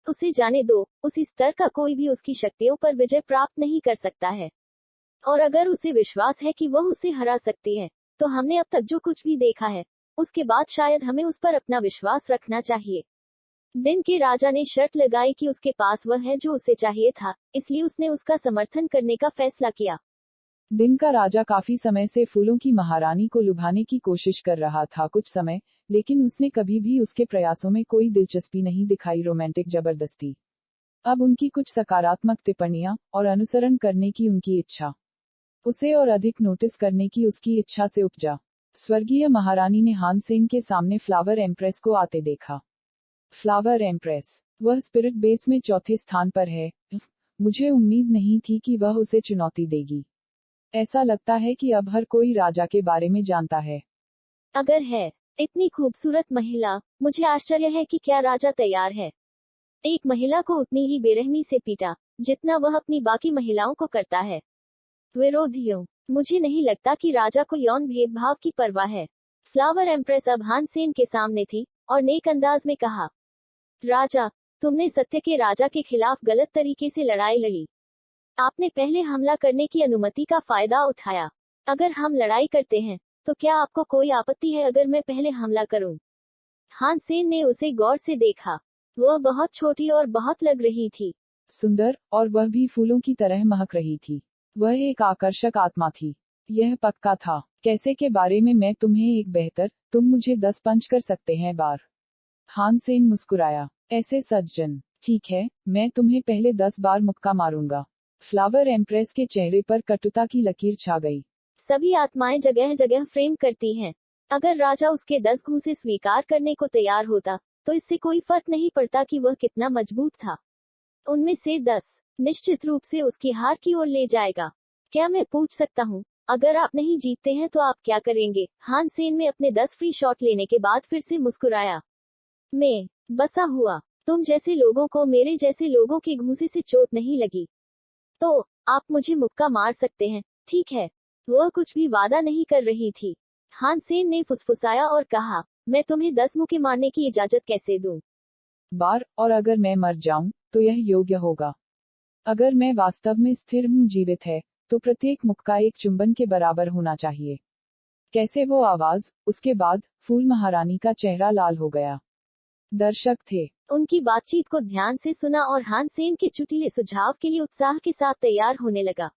उसे जाने दो, उसी स्तर का कोई भी उसकी शक्तियों पर विजय प्राप्त नहीं कर सकता है। और अगर उसे विश्वास है कि वह उसे हरा सकती है, तो हमने अब तक जो कुछ भी देखा है, उसके बाद शायद हमें उस पर अपना विश्वास रखना चाहिए। दिन के राजा ने शर्त लगाई कि उसके पास वह है जो उसे चाहिए था, इसलिए उसने उसका समर्थन करने का फैसला किया। दिन का राजा काफी समय से फूलों की महारानी को लुभाने की कोशिश कर रहा था कुछ समय, लेकिन उसने कभी भी उसके प्रयासों में कोई दिलचस्पी नहीं दिखाई। रोमांटिक जबरदस्ती। अब उनकी कुछ सकारात्मक टिप्पणियां और अनुसरण करने की उनकी इच्छा, उसे और अधिक नोटिस करने की उसकी इच्छा से उपजा। स्वर्गीय महारानी ने हान सेन के सामने फ्लावर एम्प्रेस को आते देखा। फ्लावर एम्प्रेस, वह स्पिरिट बेस में चौथे स्थान पर है। मुझे उम्मीद नहीं थी कि वह उसे चुनौती देगी। ऐसा लगता है कि अब हर कोई राजा के बारे में जानता है। अगर है इतनी खूबसूरत महिला, मुझे आश्चर्य है कि क्या राजा तैयार है। एक महिला को उतनी ही बेरहमी से पीटा जितना वह अपनी बाकी महिलाओं को करता है। विरोधियों, मुझे नहीं लगता कि राजा को यौन भेदभाव की परवाह है। फ्लावर एम्प्रेस अब हान सेन के सामने थी और नेक अंदाज में कहा, राजा, तुमने सत्य के राजा के खिलाफ गलत तरीके से लड़ाई लड़ी। आपने पहले हमला करने की अनुमति का फायदा उठाया। अगर हम लड़ाई करते हैं, तो क्या आपको कोई आपत्ति है अगर मैं पहले हमला करूं? हान सेन ने उसे गौर से देखा। वह बहुत छोटी और बहुत लग रही थी। सुंदर, और वह भी फूलों की तरह महक रही थी। वह एक आकर्षक आत्मा थी। यह पक्का था। कैसे के बारे में मैं तुम्हें एक बेहतर, तुम मुझे 10 पंच कर सकते हैं बार। हान सेन मुस्कुराया। ऐसे सज्जन, ठीक है, मैं तुम्हें पहले 10 बार मुक्का मारूंगा। फ्लावर एम्प्रेस के चेहरे पर कटुता की लकीर छा गई। सभी आत्माएं जगह जगह फ्रेम करती हैं। अगर राजा उसके 10 घूंसे स्वीकार करने को तैयार होता, तो इससे कोई फर्क नहीं पड़ता कि वह कितना मजबूत था। उनमें से 10 निश्चित रूप से उसकी हार की ओर ले जाएगा। क्या मैं पूछ सकता हूँ, अगर आप नहीं जीतते हैं तो आप क्या करेंगे? हान सेन में अपने 10 फ्री शॉट लेने के बाद फिर से मुस्कुराया। मैं बसा हुआ, तुम जैसे लोगों को मेरे जैसे लोगों के घूंसे से चोट नहीं लगी, तो आप मुझे मुक्का मार सकते हैं, ठीक है? वह कुछ भी वादा नहीं कर रही थी। हान सेन ने फुसफुसाया और कहा, मैं तुम्हें 10 मुक्के मारने की इजाजत कैसे दूं? बार, और अगर मैं मर जाऊं, तो यह योग्य होगा। अगर मैं वास्तव में स्थिर हूं, जीवित है, तो प्रत्येक मुक्का एक चुंबन के बराबर होना चाहिए। कैसे वो आवाज, उसके बाद, फूल महारानी का चेहरा लाल हो गया। दर्शक थे। उनकी बातचीत को ध्यान से सुना और हान सेन के चुटीले सुझाव के लिए उत्साह के साथ तैयार होने लगा।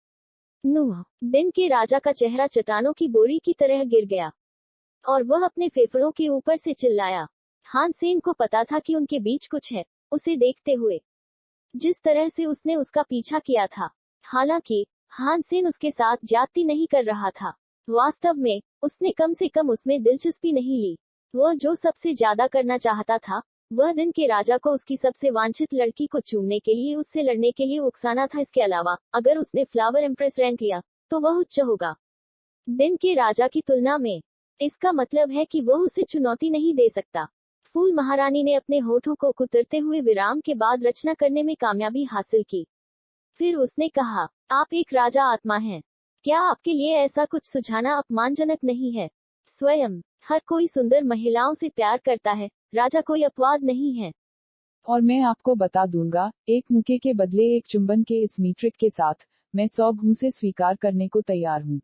नूह, दिन के राजा का चेहरा चट्टानों की बोरी की तरह गिर गया, और वह अपने फेफड़ों के ऊपर से चिल्लाया। हान सेन को पता था कि उनके बीच कुछ है, उसे देखते हुए, जिस तरह से उसने उसका पीछा किया था। हालांकि हान सेन उसके साथ ज्यादती नहीं कर रहा था। वास्तव में उसने कम से कम उसमें दिलचस्पी नहीं ली। वह जो सबसे ज्यादा करना चाहता था, वह दिन के राजा को उसकी सबसे वांछित लड़की को चूमने के लिए उससे लड़ने के लिए उकसाना था। इसके अलावा अगर उसने फ्लावर एम्प्रेस रैंक लिया, तो वह उच्च होगा दिन के राजा की तुलना में। इसका मतलब है कि वह उसे चुनौती नहीं दे सकता। फूल महारानी ने अपने होठों को कुतरते हुए विराम के बाद रचना करने में कामयाबी हासिल की। फिर उसने कहा, आप एक राजा आत्मा हैं। क्या आपके लिए ऐसा कुछ सुझाना अपमानजनक नहीं है? स्वयं हर कोई सुंदर महिलाओं से प्यार करता है, राजा कोई अपवाद नहीं है। और मैं आपको बता दूंगा, एक मुक्के के बदले एक चुंबन के इस मीट्रिक के साथ, मैं 100 घूंसे स्वीकार करने को तैयार हूँ।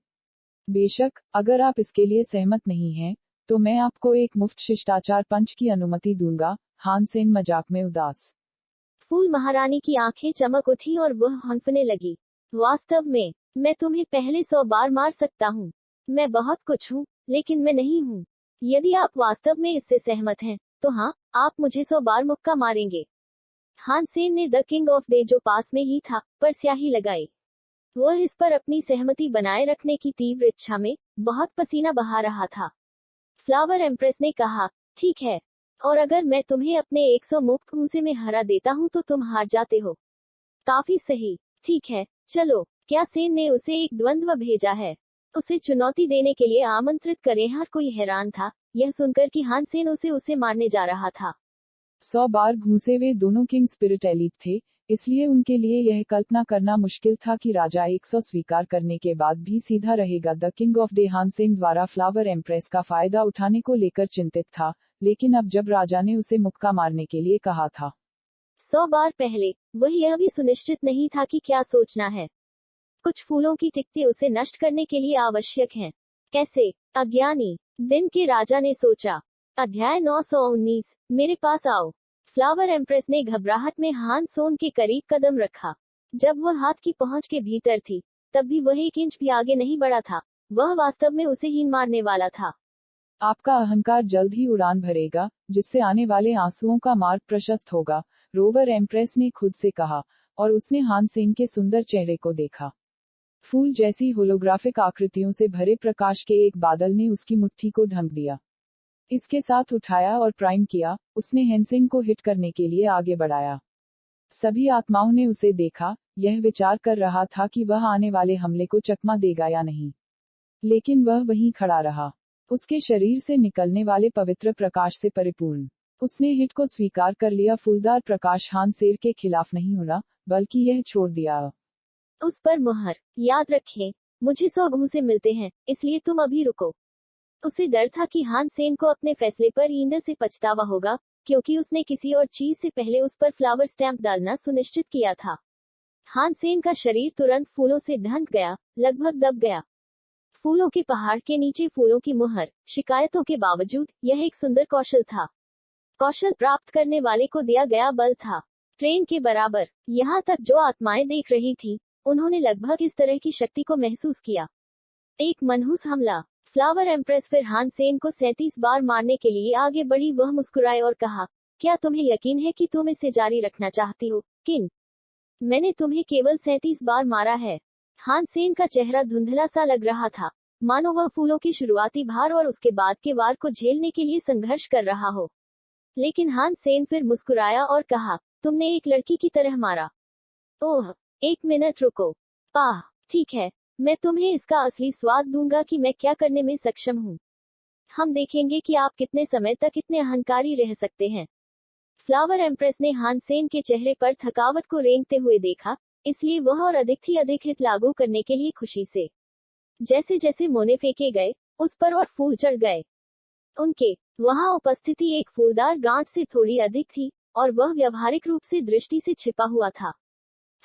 बेशक, अगर आप इसके लिए सहमत नहीं हैं, तो मैं आपको एक मुफ्त शिष्टाचार पंच की अनुमति दूंगा। हान सेन मजाक में उदास। फूल महारानी की आंखें चमक उठी और वह हंफने लगी। वास्तव में मैं तुम्हें पहले 100 बार मार सकता हूँ। मैं बहुत कुछ हूँ, लेकिन मैं नहीं हूँ। यदि आप वास्तव में इससे सहमत हैं, तो हाँ, आप मुझे 100 बार मुक्का मारेंगे। हान सेन ने द किंग ऑफ डे जो पास में ही था, पर स्याही लगाई। वह इस पर अपनी सहमति बनाए रखने की तीव्र इच्छा में बहुत पसीना बहा रहा था। फ्लावर एम्प्रेस ने कहा, ठीक है, और अगर मैं तुम्हें अपने 100 मुक्त घूंसे में हरा देता हूं तो तुम हार जाते हो। काफी सही, ठीक है, चलो। क्या सेन ने उसे एक द्वंद्व भेजा है? उसे चुनौती देने के लिए आमंत्रित करें। हर कोई हैरान था यह सुनकर कि हान सेन उसे मारने जा रहा था। 100 बार घूंसे वे दोनों किंग स्पिरिट एलीट थे, इसलिए उनके लिए यह कल्पना करना मुश्किल था कि राजा 100 स्वीकार करने के बाद भी सीधा रहेगा। द किंग ऑफ डे हान सेन द्वारा फ्लावर एम्प्रेस का फायदा उठाने को लेकर चिंतित था, लेकिन अब जब राजा ने उसे मुक्का मारने के लिए कहा था, 100 बार पहले वह यह भी सुनिश्चित नहीं था कि क्या सोचना है। कुछ फूलों की टिकटें उसे नष्ट करने के लिए आवश्यक हैं। कैसे? अज्ञानी दिन के राजा ने सोचा। अध्याय 919 मेरे पास आओ। फ्लावर एम्प्रेस ने घबराहट में हान सोन के करीब कदम रखा। जब वह हाथ की पहुंच के भीतर थी, तब भी वह 1 इंच भी आगे नहीं बढ़ा था। वह वास्तव में उसे ही मारने वाला था। आपका अहंकार जल्द ही उड़ान भरेगा, जिससे आने वाले आंसुओं का मार्ग प्रशस्त होगा, रोवर एम्प्रेस ने खुद से कहा, और उसने हान सेन के सुंदर चेहरे को देखा। फूल जैसी होलोग्राफिक आकृतियों से भरे प्रकाश के एक बादल ने उसकी मुट्ठी को ढंक दिया। इसके साथ उठाया और प्राइम किया, उसने हेनसेन को हिट करने के लिए आगे बढ़ाया। सभी आत्माओं ने उसे देखा, यह विचार कर रहा था कि वह आने वाले हमले को चकमा देगा या नहीं। लेकिन वह वहीं खड़ा रहा, उसके शरीर से निकलने वाले पवित्र प्रकाश से परिपूर्ण। उसने हिट को स्वीकार कर लिया। फूलदार प्रकाश हान सेर के खिलाफ नहीं उड़ा, बल्कि यह छोड़ दिया। उस पर मुहर। याद रखें, मुझे 100 घूंसे मिलते हैं, इसलिए तुम अभी रुको। उसे डर था कि हान सेन को अपने फैसले पर ईंधन से पछतावा होगा, क्योंकि उसने किसी और चीज से पहले उस पर फ्लावर स्टैंप डालना सुनिश्चित किया था। हान सेन का शरीर तुरंत फूलों से ढंक गया, लगभग दब गया। फूलों के पहाड़ के नीचे फूलों की मुहर। शिकायतों के बावजूद यह एक सुंदर कौशल था। कौशल प्राप्त करने वाले को दिया गया बल था ट्रेन के बराबर। यहाँ तक जो आत्माएं देख रही थी, उन्होंने लगभग इस तरह की शक्ति को महसूस किया। एक मनहूस हमला। फ्लावर एम्प्रेस फिर हान सेन को 37 बार मारने के लिए आगे बढ़ी। वह मुस्कुराए और कहा, क्या तुम्हें यकीन है कि तुम इसे जारी रखना चाहती हो, किंग? मैंने तुम्हें केवल 37 बार मारा है। हान सेन का चेहरा धुंधला सा लग रहा था, मानो वह फूलों की शुरुआती भार और उसके बाद के वार को झेलने के लिए संघर्ष कर रहा हो। लेकिन हान सेन फिर मुस्कुराया और कहा, तुमने एक लड़की की तरह मारा। ओह, 1 मिनट रुको। पाह, ठीक है, मैं तुम्हें इसका असली स्वाद दूंगा कि मैं क्या करने में सक्षम हूँ। हम देखेंगे कि आप कितने समय तक इतने अहंकारी रह सकते हैं। फ्लावर एम्प्रेस ने हान सेन के चेहरे पर थकावट को रेंगते हुए देखा, इसलिए वह और अधिक थी अधिक हित लागू करने के लिए खुशी से। जैसे जैसे मोने फेंके गए, उस पर और फूल चढ़ गए। उनके वहां उपस्थिति एक फूलदार गांठ से थोड़ी अधिक थी, और वह व्यावहारिक रूप से दृष्टि से छिपा हुआ था।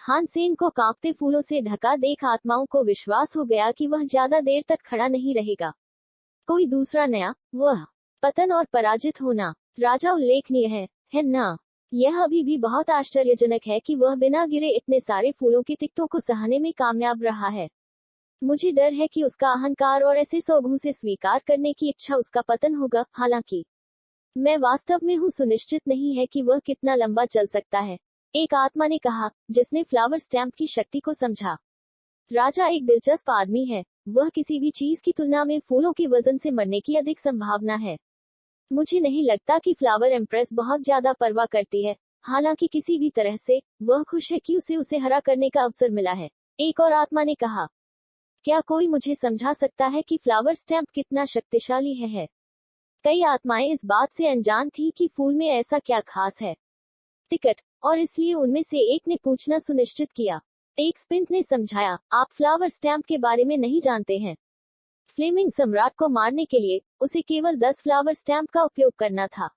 हान सेन को कांपते फूलों से ढका देख आत्माओं को विश्वास हो गया कि वह ज्यादा देर तक खड़ा नहीं रहेगा। कोई दूसरा नया वह पतन और पराजित होना राजा उल्लेखनीय है ना? यह अभी भी बहुत आश्चर्यजनक है कि वह बिना गिरे इतने सारे फूलों की टिकटों को सहने में कामयाब रहा है। मुझे डर है कि उसका अहंकार और ऐसे सौगुन से स्वीकार करने की इच्छा उसका पतन होगा। हालांकि मैं वास्तव में हूँ सुनिश्चित नहीं है कि वह कितना लंबा चल सकता है, एक आत्मा ने कहा, जिसने फ्लावर स्टैंप की शक्ति को समझा। राजा एक दिलचस्प आदमी है। वह किसी भी चीज की तुलना में फूलों के वजन से मरने की अधिक संभावना है। मुझे नहीं लगता कि फ्लावर एम्प्रेस बहुत ज्यादा परवाह करती है। हालांकि किसी भी तरह से वह खुश है कि उसे हरा करने का अवसर मिला है। एक और आत्मा ने कहा, क्या कोई मुझे समझा सकता है कि फ्लावर स्टैंप कितना शक्तिशाली है? कई आत्माएं इस बात से अनजान थी कि फूल में ऐसा क्या खास है टिकट, और इसलिए उनमें से एक ने पूछना सुनिश्चित किया। एक स्पिंथ ने समझाया, आप फ्लावर स्टैंप के बारे में नहीं जानते हैं। फ्लेमिंग सम्राट को मारने के लिए उसे केवल 10 फ्लावर स्टैंप का उपयोग करना था।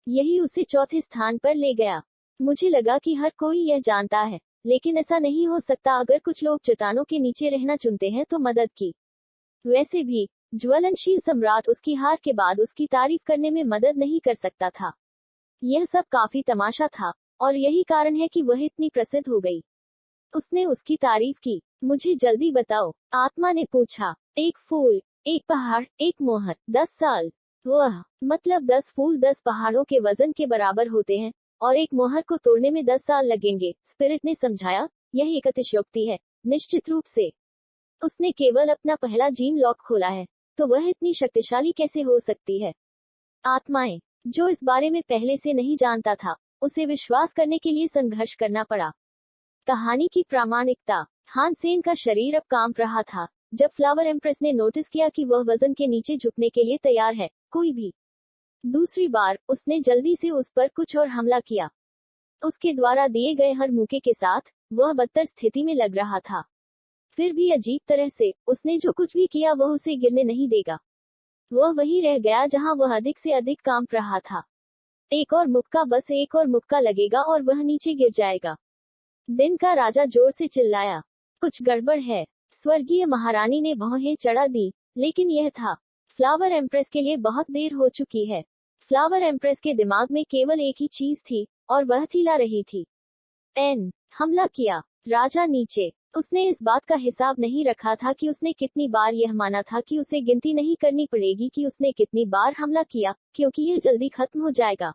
यही उसे चौथे स्थान पर ले गया। मुझे लगा कि हर कोई यह जानता है, लेकिन ऐसा नहीं हो सकता। अगर कुछ लोग चट्टानों के नीचे रहना चुनते हैं तो मदद की। वैसे भी ज्वलनशील सम्राट उसकी हार के बाद उसकी तारीफ करने में मदद नहीं कर सकता था। यह सब काफी तमाशा था, और यही कारण है कि वह इतनी प्रसिद्ध हो गई। उसने उसकी तारीफ की। मुझे जल्दी बताओ, आत्मा ने पूछा। एक फूल, एक पहाड़, एक मोहर, 10 साल। वह मतलब 10 फूल 10 पहाड़ों के वजन के बराबर होते हैं, और एक मोहर को तोड़ने में 10 साल लगेंगे। स्पिरिट ने समझाया, यह एक अतिशयोक्ति है। निश्चित रूप से उसने केवल अपना पहला जीन लॉक खोला है, तो वह इतनी शक्तिशाली कैसे हो सकती है? आत्माएं, जो इस बारे में पहले से नहीं जानता था, उसे विश्वास करने के लिए संघर्ष करना पड़ा। कहानी की प्रामाणिकता। हान सेन का शरीर अब कांप रहा था। जब फ्लावर एम्प्रेस ने नोटिस किया कि वह वजन के नीचे झुकने के लिए तैयार है, कोई भी दूसरी बार, उसने जल्दी से उस पर कुछ और हमला किया। उसके द्वारा दिए गए हर मौके के साथ वह बदतर स्थिति में लग रहा था। फिर भी अजीब तरह से उसने जो कुछ भी किया वह उसे गिरने नहीं देगा। वह वहीं रह गया जहां वह अधिक से अधिक कांप रहा था। एक और मुक्का, बस एक और मुक्का लगेगा और वह नीचे गिर जाएगा। दिन का राजा जोर से चिल्लाया, कुछ गड़बड़ है। स्वर्गीय महारानी ने भौहें चढ़ा दी, लेकिन यह था। फ्लावर एम्प्रेस के लिए बहुत देर हो चुकी है। फ्लावर एम्प्रेस के दिमाग में केवल एक ही चीज थी, और वह थिला रही थी। हमला किया। राजा नीचे। उसने इस बात का हिसाब नहीं रखा था कि उसने कितनी बार यह माना था कि उसे गिनती नहीं करनी पड़ेगी कि उसने कितनी बार हमला किया, क्योंकि यह जल्दी खत्म हो जाएगा।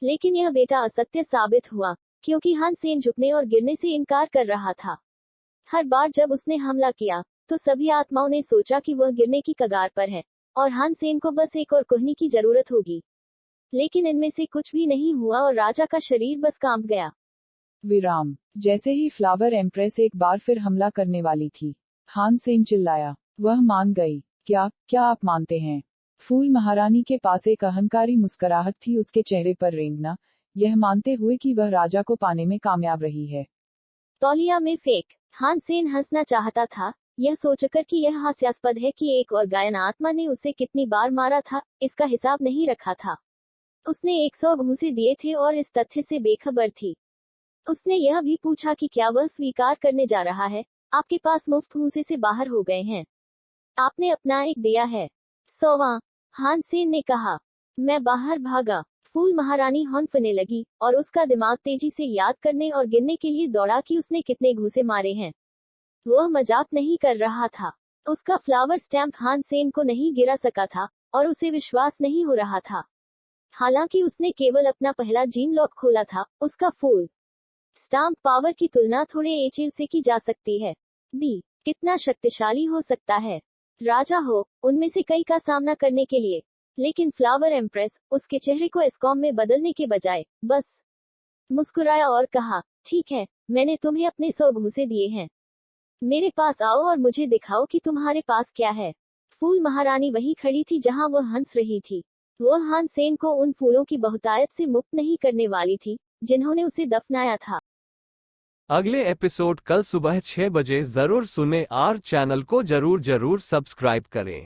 लेकिन यह बेटा असत्य साबित हुआ, क्योंकि हान सेन झुकने और गिरने से इनकार कर रहा था। हर बार जब उसने हमला किया, तो सभी आत्माओं ने सोचा कि वह गिरने की कगार पर है, और हान सेन को बस एक और कुहनी की जरूरत होगी। लेकिन इनमें से कुछ भी नहीं हुआ और राजा का शरीर बस कांप गया। विराम। जैसे ही फ्लावर एम्प्रेस एक बार फिर हमला करने वाली थी, हान सेन चिल्लाया, वह मान गई। क्या आप मानते हैं? फूल महारानी के पास एक अहंकारी मुस्कुराहट थी उसके चेहरे पर रेंगना, यह मानते हुए कि वह राजा को पाने में कामयाब रही है। तौलिया में फेंक। हान सेन हंसना चाहता था, यह सोचकर कि यह हास्यास्पद है कि एक और गायन आत्मा ने उसे कितनी बार मारा था, इसका हिसाब नहीं रखा था। उसने 100 घूंसे दिए थे और इस तथ्य से बेखबर थी। उसने यह भी पूछा कि क्या वह स्वीकार करने जा रहा है, आपके पास मुफ्त घूंसे से बाहर हो गए हैं। आपने अपना एक दिया है। 100वां। हान सेन ने कहा। मैं बाहर भागा। फूल महारानी हौंफने लगी, और उसका दिमाग तेजी से याद करने और गिनने के लिए दौड़ा कि उसने कितने घूंसे मारे हैं। वह मजाक नहीं कर रहा था। उसका फ्लावर स्टैम्प हान सेन को नहीं गिरा सका था, और उसे विश्वास नहीं हो रहा था। हालांकि उसने केवल अपना पहला जीन लॉक खोला था, उसका फूल स्टाम्प पावर की तुलना थोड़े एचएल से की जा सकती है। कितना शक्तिशाली हो सकता है। राजा हो, उनमें से कई का सामना करने के लिए। लेकिन फ्लावर एम्प्रेस, उसके चेहरे को एस्कॉम में बदलने के बजाय, बस मुस्कुराया और कहा, ठीक है, मैंने तुम्हें अपने 100 घूंसे दिए हैं। मेरे पास आओ और मुझे दिखाओ कि तुम्हारे पास क्या है। फूल महारानी वहीं खड़ी थी जहां वह हंस रही थी। वह हान सेन को उन फूलों की बहुतायत से मुक्त नहीं करने वाली थी, जिन्होंने उसे दफनाया था। अगले एपिसोड कल सुबह 6 बजे जरूर सुने और चैनल को जरूर सब्सक्राइब करें।